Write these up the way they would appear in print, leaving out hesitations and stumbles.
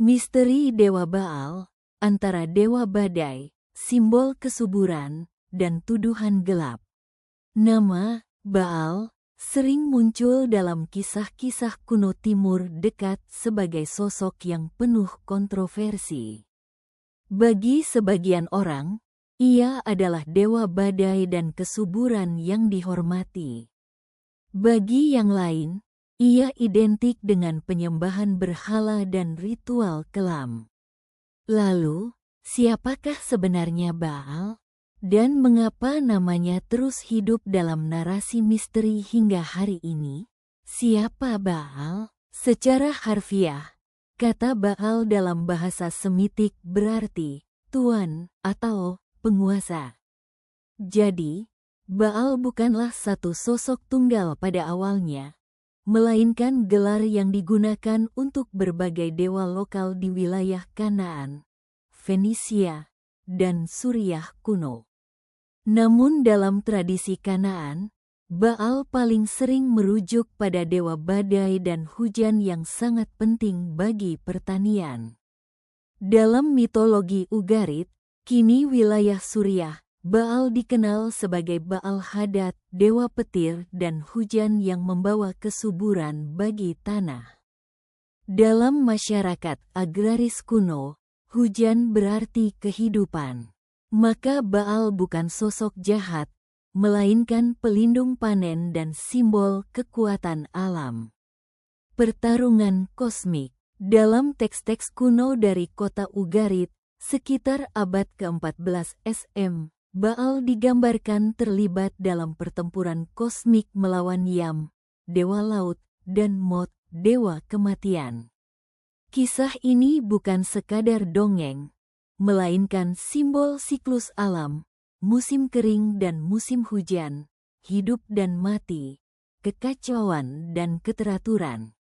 Misteri Dewa Baal, antara Dewa Badai, simbol kesuburan, dan tuduhan gelap. Nama Baal sering muncul dalam kisah-kisah kuno Timur Dekat sebagai sosok yang penuh kontroversi. Bagi sebagian orang, ia adalah dewa badai dan kesuburan yang dihormati. Bagi yang lain, ia identik dengan penyembahan berhala dan ritual kelam. Lalu, siapakah sebenarnya Baal? Dan mengapa namanya terus hidup dalam narasi misteri hingga hari ini? Siapa Baal? Secara harfiah, kata Baal dalam bahasa Semitik berarti tuan atau penguasa. Jadi, Baal bukanlah satu sosok tunggal pada awalnya, melainkan gelar yang digunakan untuk berbagai dewa lokal di wilayah Kanaan, Fenisia, dan Suriah kuno. Namun dalam tradisi Kanaan, Baal paling sering merujuk pada dewa badai dan hujan yang sangat penting bagi pertanian. Dalam mitologi Ugarit, kini wilayah Suriah, Baal dikenal sebagai Baal Hadad, dewa petir dan hujan yang membawa kesuburan bagi tanah. Dalam masyarakat agraris kuno, hujan berarti kehidupan. Maka Baal bukan sosok jahat, melainkan pelindung panen dan simbol kekuatan alam. Pertarungan kosmik. Dalam teks-teks kuno dari kota Ugarit, sekitar abad ke-14 SM, Baal digambarkan terlibat dalam pertempuran kosmik melawan Yam, dewa laut, dan Mot, dewa kematian. Kisah ini bukan sekadar dongeng, melainkan simbol siklus alam, musim kering dan musim hujan, hidup dan mati, kekacauan dan keteraturan.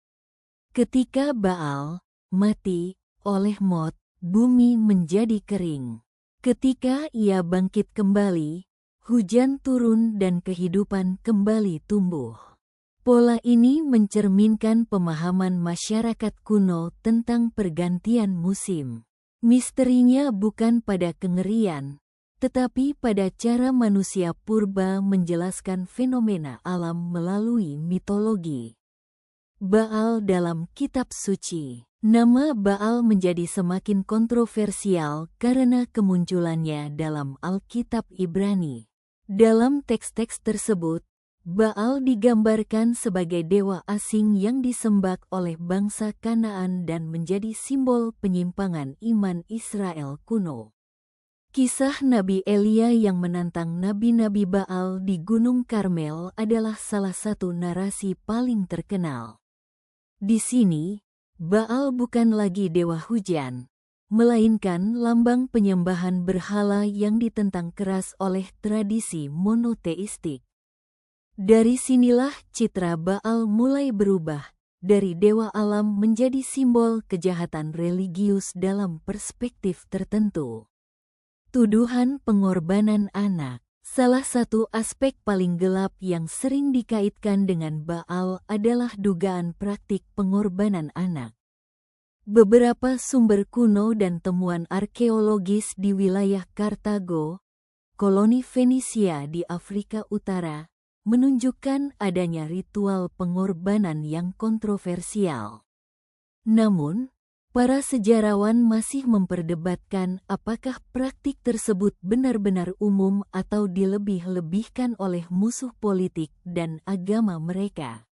Ketika Baal mati oleh Mot, bumi menjadi kering. Ketika ia bangkit kembali, hujan turun dan kehidupan kembali tumbuh. Pola ini mencerminkan pemahaman masyarakat kuno tentang pergantian musim. Misterinya bukan pada kengerian, tetapi pada cara manusia purba menjelaskan fenomena alam melalui mitologi. Baal dalam kitab suci. Nama Baal menjadi semakin kontroversial karena kemunculannya dalam Alkitab Ibrani. Dalam teks-teks tersebut, Baal digambarkan sebagai dewa asing yang disembah oleh bangsa Kanaan dan menjadi simbol penyimpangan iman Israel kuno. Kisah Nabi Elia yang menantang nabi-nabi Baal di Gunung Karmel adalah salah satu narasi paling terkenal. Di sini, Baal bukan lagi dewa hujan, melainkan lambang penyembahan berhala yang ditentang keras oleh tradisi monoteistik. Dari sinilah citra Baal mulai berubah, dari dewa alam menjadi simbol kejahatan religius dalam perspektif tertentu. Tuduhan pengorbanan anak. Salah satu aspek paling gelap yang sering dikaitkan dengan Baal adalah dugaan praktik pengorbanan anak. Beberapa sumber kuno dan temuan arkeologis di wilayah Kartago, koloni Fenisia di Afrika Utara, menunjukkan adanya ritual pengorbanan yang kontroversial. Namun, para sejarawan masih memperdebatkan apakah praktik tersebut benar-benar umum atau dilebih-lebihkan oleh musuh politik dan agama mereka.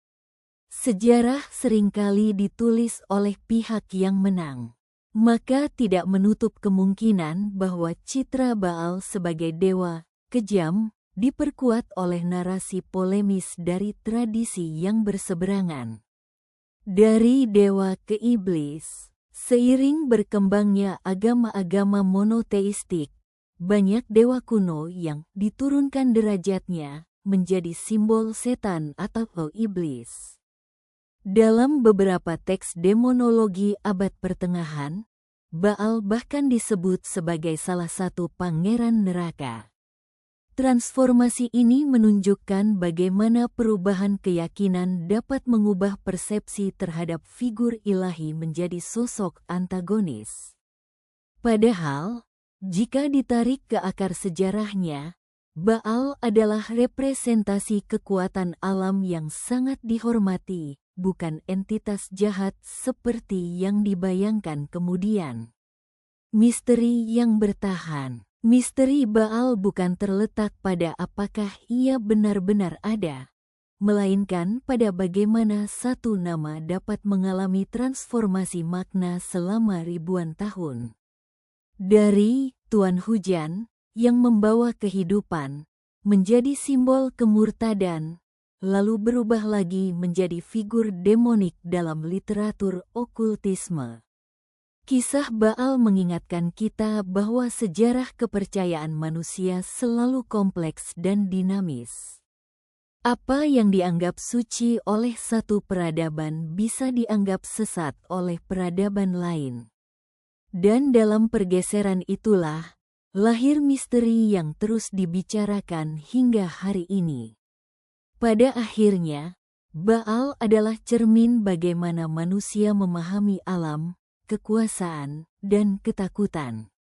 Sejarah seringkali ditulis oleh pihak yang menang, maka tidak menutup kemungkinan bahwa citra Baal sebagai dewa kejam diperkuat oleh narasi polemis dari tradisi yang berseberangan. Dari dewa ke iblis. Seiring berkembangnya agama-agama monoteistik, banyak dewa kuno yang diturunkan derajatnya menjadi simbol setan atau iblis. Dalam beberapa teks demonologi abad pertengahan, Baal bahkan disebut sebagai salah satu pangeran neraka. Transformasi ini menunjukkan bagaimana perubahan keyakinan dapat mengubah persepsi terhadap figur ilahi menjadi sosok antagonis. Padahal, jika ditarik ke akar sejarahnya, Baal adalah representasi kekuatan alam yang sangat dihormati, bukan entitas jahat seperti yang dibayangkan kemudian. Misteri yang bertahan. Misteri Baal bukan terletak pada apakah ia benar-benar ada, melainkan pada bagaimana satu nama dapat mengalami transformasi makna selama ribuan tahun. Dari Tuan Hujan, yang membawa kehidupan, menjadi simbol kemurtadan, lalu berubah lagi menjadi figur demonik dalam literatur okultisme. Kisah Baal mengingatkan kita bahwa sejarah kepercayaan manusia selalu kompleks dan dinamis. Apa yang dianggap suci oleh satu peradaban bisa dianggap sesat oleh peradaban lain. Dan dalam pergeseran itulah, lahir misteri yang terus dibicarakan hingga hari ini. Pada akhirnya, Baal adalah cermin bagaimana manusia memahami alam, kekuasaan, dan ketakutan.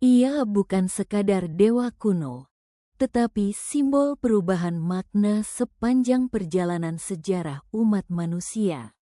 Ia bukan sekadar dewa kuno, tetapi simbol perubahan makna sepanjang perjalanan sejarah umat manusia.